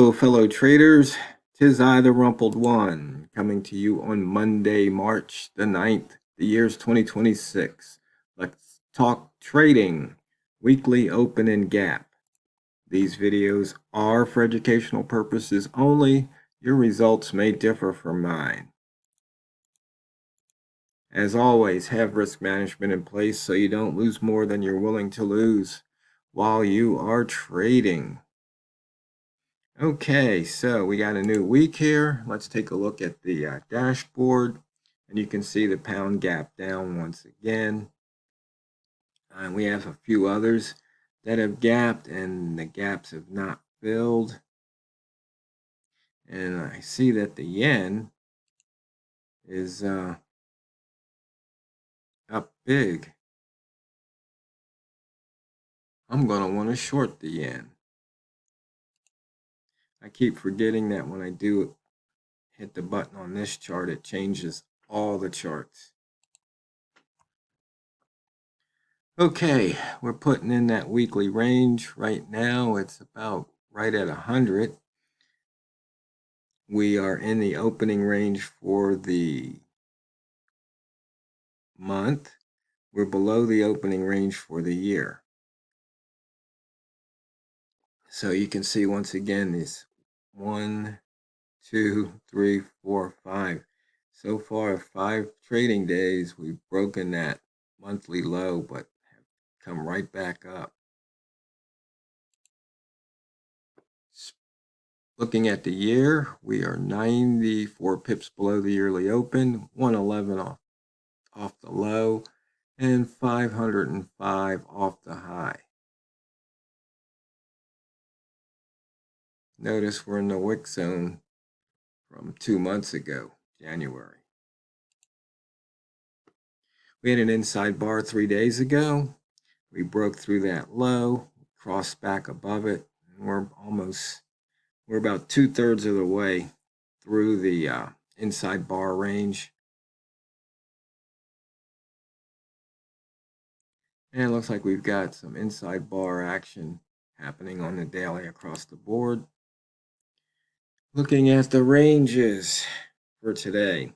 Hello, fellow traders. 'Tis I, TheRumpledOne, coming to you on Monday, March the 9th. The year's 2026. Let's talk trading, weekly open and gap. These videos are for educational purposes only. Your results may differ from mine. As always, have risk management in place so you don't lose more than you're willing to lose while you are trading. Okay, so we got a new week here. Let's take a look at the dashboard, and you can see the pound gap down once again. And we have a few others that have gapped, and the gaps have not filled. And I see that the yen is up big. I'm going to want to short the yen. I keep forgetting that when I do hit the button on this chart, it changes all the charts. Okay, we're putting in that weekly range. Right now, it's about right at 100. We are in the opening range for the month. We're below the opening range for the year. So you can see once again these 1, 2, 3, 4, 5. So far, 5 trading days, we've broken that monthly low, but have come right back up. Looking at the year, we are 94 pips below the yearly open, 111 off the low, and 505 off the high. Notice we're in the wick zone from 2 months ago, January. We had an inside bar 3 days ago. We broke through that low, crossed back above it, and we're about 2/3 of the way through the inside bar range. And it looks like we've got some inside bar action happening on the daily across the board. Looking at the ranges for today,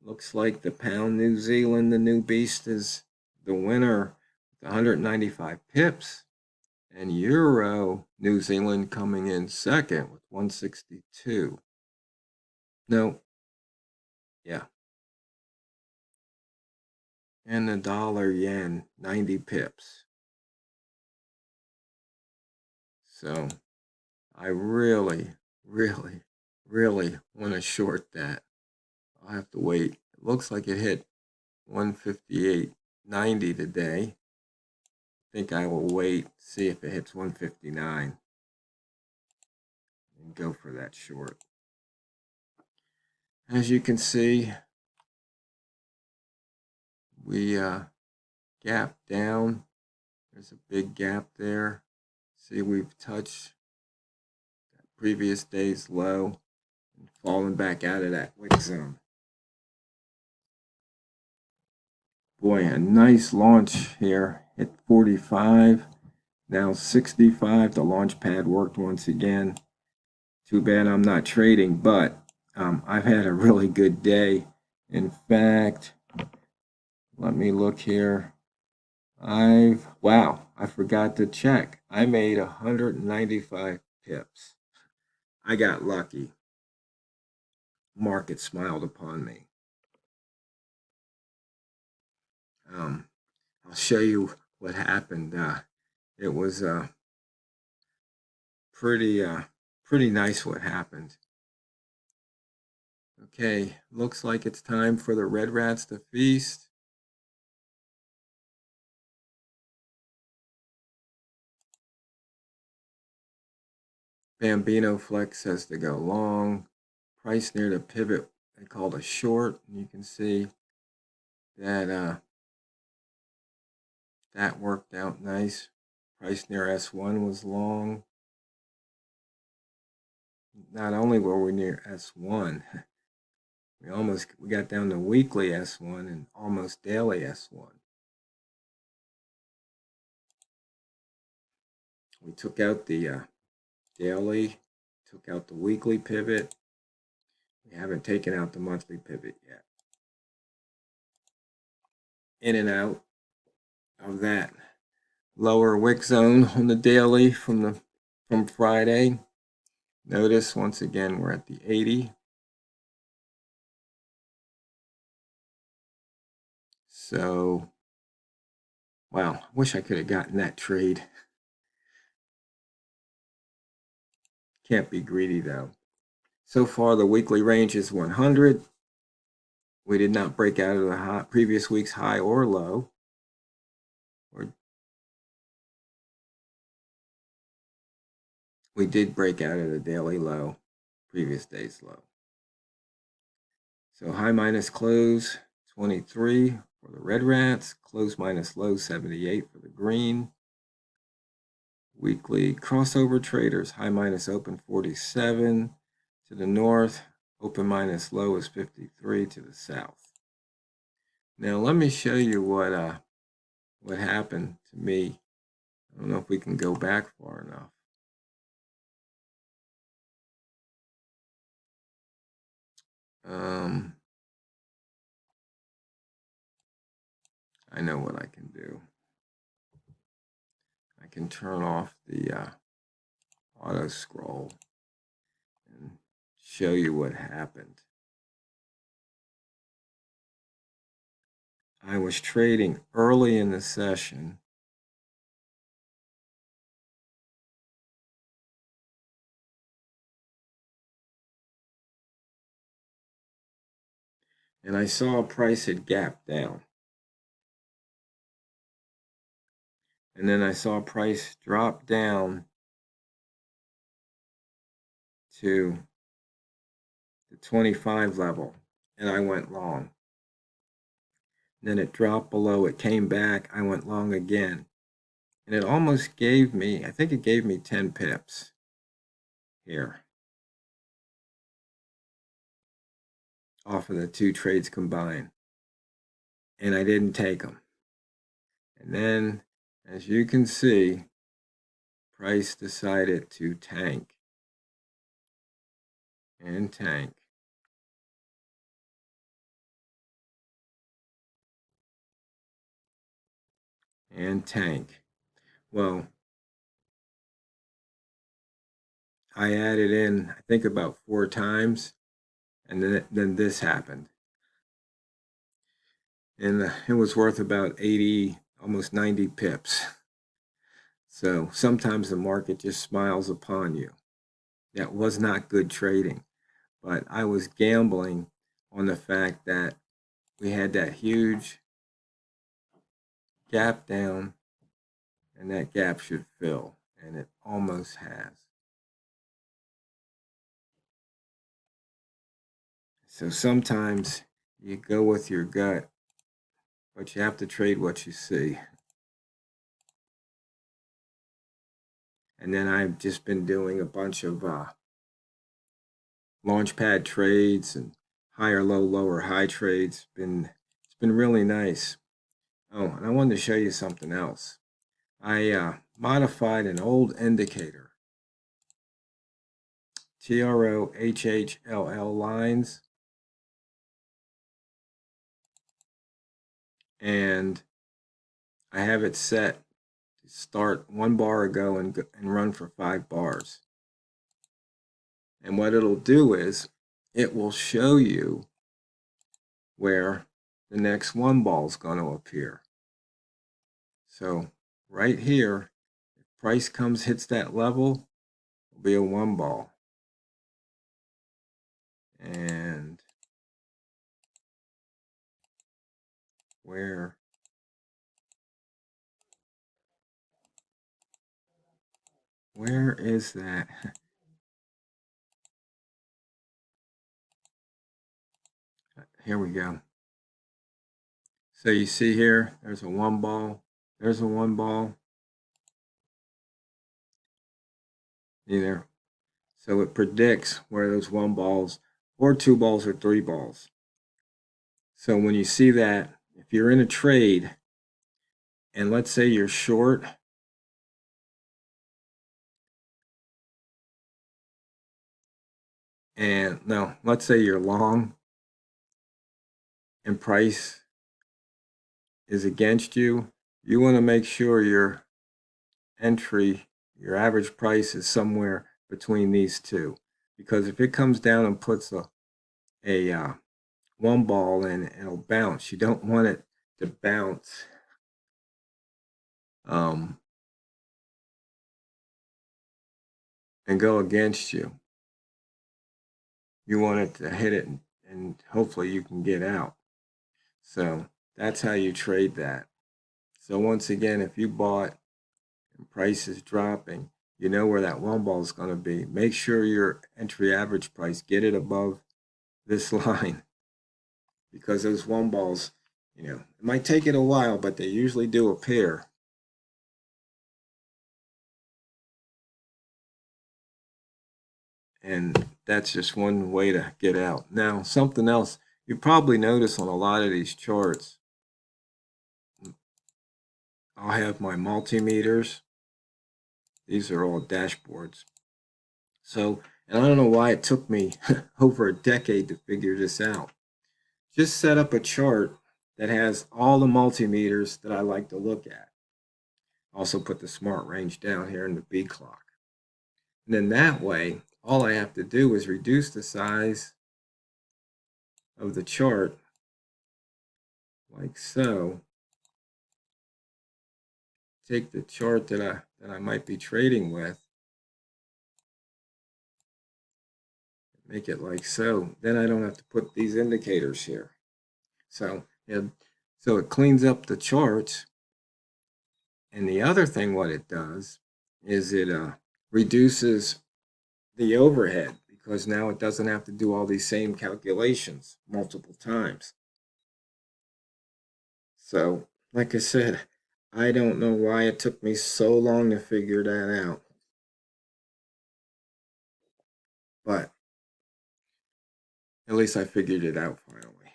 looks like the pound New Zealand, the new beast, is the winner with 195 pips. And Euro New Zealand coming in second with 162. No, yeah. And the dollar yen, 90 pips. So I really want to short that. I'll have to wait. It looks like it hit 158.90 today. I think I will wait, see if it hits 159 and go for that short. As you can see, we gapped down. There's a big gap there. See, we've touched that previous day's low and fallen back out of that wick zone. Boy, a nice launch here. Hit 45, now 65. The launch pad worked once again. Too bad I'm not trading, but I've had a really good day. In fact, let me look here. Wow, I forgot to check. I made 195 pips. I got lucky. Market smiled upon me. I'll show you what happened. It was pretty nice what happened. Okay, looks like it's time for the red rats to feast. Bambino Flex says to go long. Price near the pivot they called a short. And you can see that that worked out nice. Price near S1 was long. Not only were we near S1, we got down to weekly S1 and almost daily S1. We took out the daily took out the weekly pivot. We haven't taken out the monthly pivot yet. In and out of that lower wick zone on the daily from Friday. Notice once again we're at the 80. So, wow, I wish I could have gotten that trade. Can't be greedy though. So far the weekly range is 100. We did not break out of the previous week's high or low. We did break out of the daily low, previous day's low. So high minus close 23 for the red rats, close minus low 78 for the green. Weekly crossover traders, high minus open 47 to the north, open minus low is 53 to the south. Now let me show you what happened to me. I don't know if we can go back far enough. I know what I can do. I can turn off the auto scroll and show you what happened. I was trading early in the session. And I saw a price had gapped down. And then I saw a price drop down to the 25 level, and I went long. Then it dropped below, it came back, I went long again. And it almost gave me, I think it gave me 10 pips here off of the two trades combined. And I didn't take them. And then, as you can see, price decided to tank and tank. And tank. Well, I added in, I think about 4 times, and then this happened. And it was worth about 80, almost 90 pips. So sometimes the market just smiles upon you. That was not good trading, but I was gambling on the fact that we had that huge gap down, and that gap should fill, and it almost has. So sometimes you go with your gut, but you have to trade what you see. And then I've just been doing a bunch of launchpad trades and higher low, lower high trades. It's been really nice. Oh, and I wanted to show you something else. I modified an old indicator, TROHHLL lines, and I have it set to start 1 bar ago and run for 5 bars. And what it'll do is it will show you where the next 1 ball is going to appear. So right here, if price hits that level, it'll be a 1 ball. And where is that? Here we go. So you see here, there's a 1 ball, there's a 1 ball. Either. So it predicts where those 1 balls or 2 balls or 3 balls. So when you see that, if you're in a trade and let's say you're short, And now let's say you're long and price is against you. You want to make sure your entry, your average price is somewhere between these two. Because if it comes down and puts a one ball in, it'll bounce. You don't want it to bounce and go against you. You want it to hit it and hopefully you can get out. So that's how you trade that. So once again, if you bought and price is dropping, you know where that one ball is going to be. Make sure your entry average price, get it above this line, because those one balls, it might take it a while, but they usually do appear. And that's just one way to get out. Now, something else you probably notice on a lot of these charts, I'll have my multimeters. These are all dashboards. So, and I don't know why it took me over a decade to figure this out. Just set up a chart that has all the multimeters that I like to look at. Also put the smart range down here in the B clock. And then that way, all I have to do is reduce the size of the chart like so. Take the chart that I might be trading with, make it like so. Then I don't have to put these indicators here. So it cleans up the charts. And the other thing what it does is it reduces the overhead, because now it doesn't have to do all these same calculations multiple times. So, like I said, I don't know why it took me so long to figure that out. But at least I figured it out finally.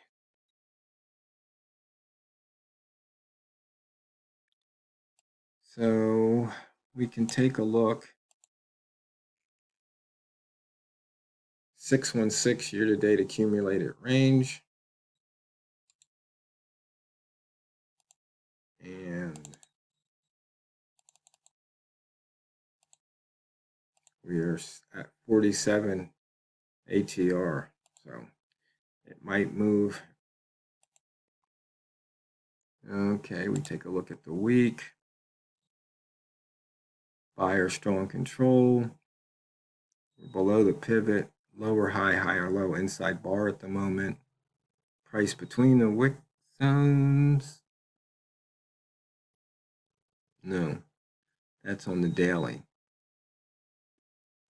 So we can take a look. 616 year-to-date accumulated range. And we are at 47 ATR. So it might move. Okay, we take a look at the week. Buyer strong control. We're below the pivot. Lower high, higher low, inside bar at the moment. Price between the wick zones. No, that's on the daily.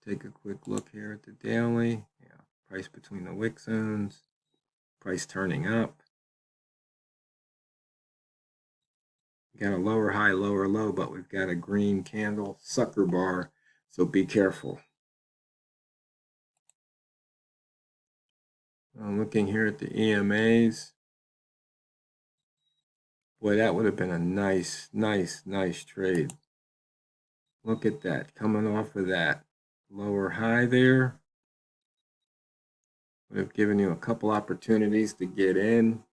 Take a quick look here at the daily. Yeah, price between the wick zones. Price turning up. We got a lower high, lower low, but we've got a green candle sucker bar, so be careful. I'm looking here at the EMAs. Boy, that would have been a nice trade. Look at that, coming off of that lower high there. Would have given you a couple opportunities to get in.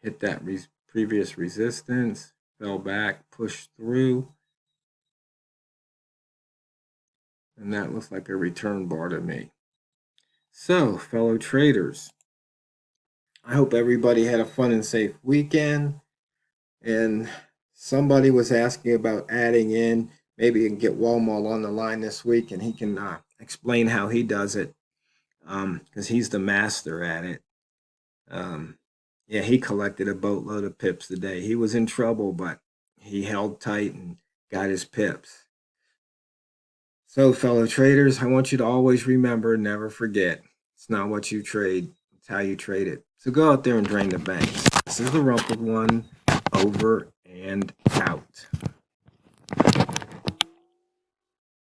Hit that previous resistance, fell back, pushed through. And that looks like a return bar to me. So, fellow traders, I hope everybody had a fun and safe weekend. And somebody was asking about adding in. Maybe you can get Walmart on the line this week and he can explain how he does it, because he's the master at it. Yeah, he collected a boatload of pips today. He was in trouble, but he held tight and got his pips. So, fellow traders, I want you to always remember, never forget, it's not what you trade, it's how you trade it. So go out there and drain the banks. This is the Rumpled One, over and out.